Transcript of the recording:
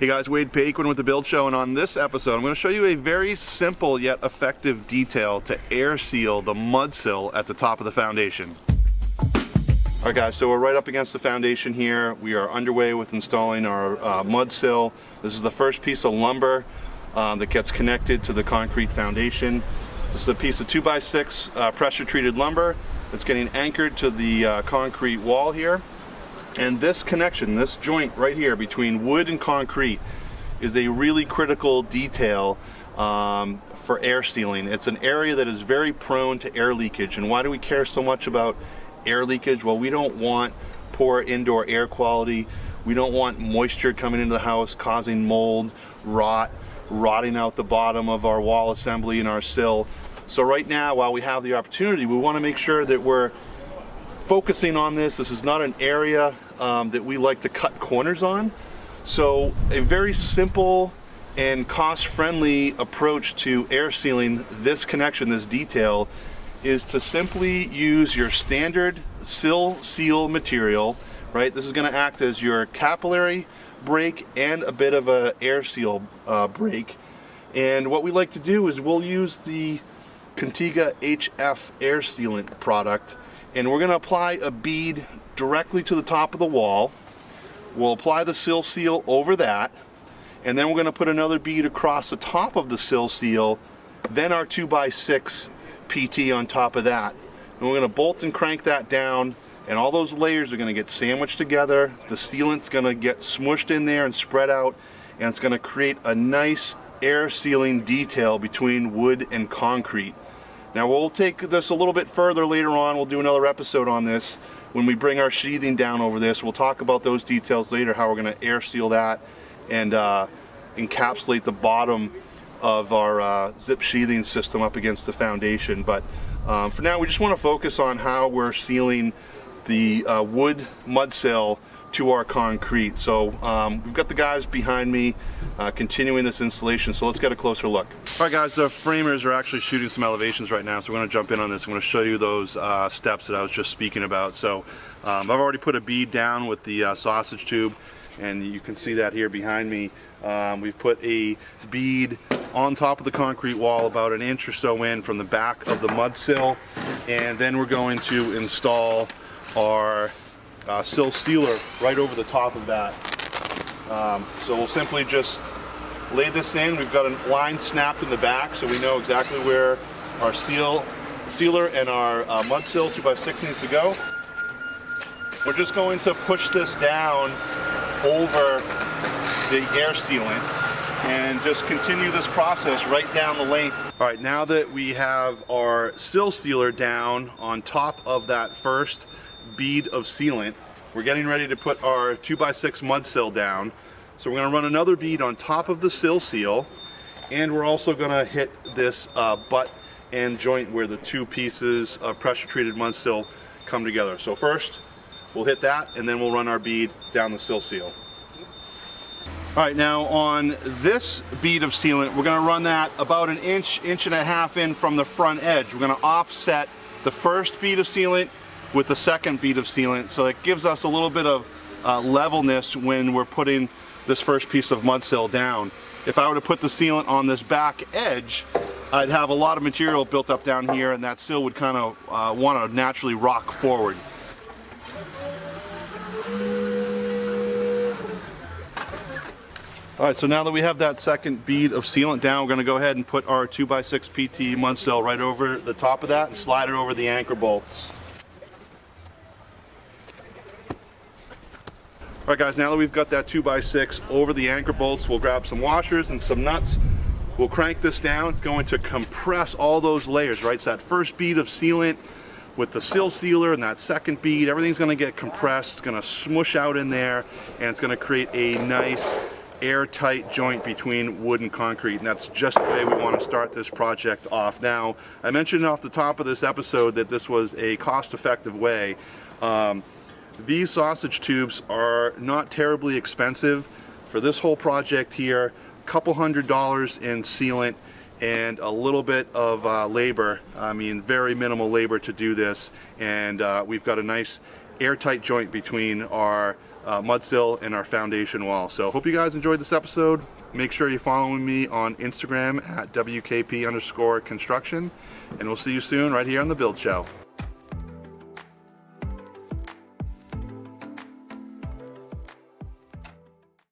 Hey guys, Wade Paquin with the Build Show, and on this episode I'm going to show you a very simple yet effective detail to air seal the mud sill at the top of the foundation. Alright guys, so we're right up against the foundation here. We are underway with installing our mud sill. This is the first piece of lumber that gets connected to the concrete foundation. This is a piece of 2x6 pressure treated lumber that's getting anchored to the concrete wall here. And this connection, this joint right here between wood and concrete is a really critical detail for air sealing. It's an area that is very prone to air leakage. And why do we care so much about air leakage? Well, we don't want poor indoor air quality. We don't want moisture coming into the house causing mold, rotting out the bottom of our wall assembly and our sill. So right now, while we have the opportunity, we want to make sure that we're focusing on this. This is not an area that we like to cut corners on. So a very simple and cost-friendly approach to air sealing this connection, this detail, is to simply use your standard sill seal material, right? This is going to act as your capillary break and a bit of a air seal break. And what we like to do is we'll use the Contiga HF air sealant product, and we're going to apply a bead directly to the top of the wall. We'll apply the sill seal over that, and then we're going to put another bead across the top of the sill seal, then our 2x6 PT on top of that. And we're going to bolt and crank that down, and all those layers are going to get sandwiched together. The sealant's going to get smushed in there and spread out, and it's going to create a nice air sealing detail between wood and concrete. Now we'll take this a little bit further later on. We'll do another episode on this when we bring our sheathing down over this. We'll talk about those details later, how we're going to air seal that and encapsulate the bottom of our zip sheathing system up against the foundation. But for now, we just want to focus on how we're sealing the wood mud sill to our concrete. So we've got the guys behind me continuing this installation, so let's get a closer look. All right guys, the framers are actually shooting some elevations right now, so we're going to jump in on this. I'm going to show you those steps that I was just speaking about. So I've already put a bead down with the sausage tube, and you can see that here behind me. We've put a bead on top of the concrete wall about an inch or so in from the back of the mud sill, and then we're going to install our sill sealer right over the top of that. So we'll simply just lay this in. We've got a line snapped in the back, so we know exactly where our sealer and our mud sill 2x6 needs to go. We're just going to push this down over the air sealant and just continue this process right down the length. All right, now that we have our sill sealer down on top of that first bead of sealant, we're getting ready to put our 2x6 mud sill down. So we're going to run another bead on top of the sill seal, and we're also going to hit this butt and joint where the two pieces of pressure treated mud sill come together. So first we'll hit that, and then we'll run our bead down the sill seal. All right, now on this bead of sealant, we're going to run that about an inch and a half in from the front edge. We're going to offset the first bead of sealant with the second bead of sealant, so it gives us a little bit of levelness when we're putting this first piece of mud sill down. If I were to put the sealant on this back edge, I'd have a lot of material built up down here, and that sill would kind of want to naturally rock forward. All right, so now that we have that second bead of sealant down, we're going to go ahead and put our 2x6 PT mud sill right over the top of that and slide it over the anchor bolts. All right guys, now that we've got that 2x6 over the anchor bolts, we'll grab some washers and some nuts. We'll crank this down. It's going to compress all those layers, right? So that first bead of sealant with the sill sealer and that second bead, everything's going to get compressed. It's going to smush out in there, and it's going to create a nice airtight joint between wood and concrete, and that's just the way we want to start this project off. Now, I mentioned off the top of this episode that this was a cost-effective way. These sausage tubes are not terribly expensive. For this whole project here, a couple $100 in sealant and a little bit of labor. I mean, very minimal labor to do this, and we've got a nice airtight joint between our Mudsill in our foundation wall. So hope you guys enjoyed this episode. Make sure you're following me on Instagram at WKP_construction, and we'll see you soon right here on The Build Show.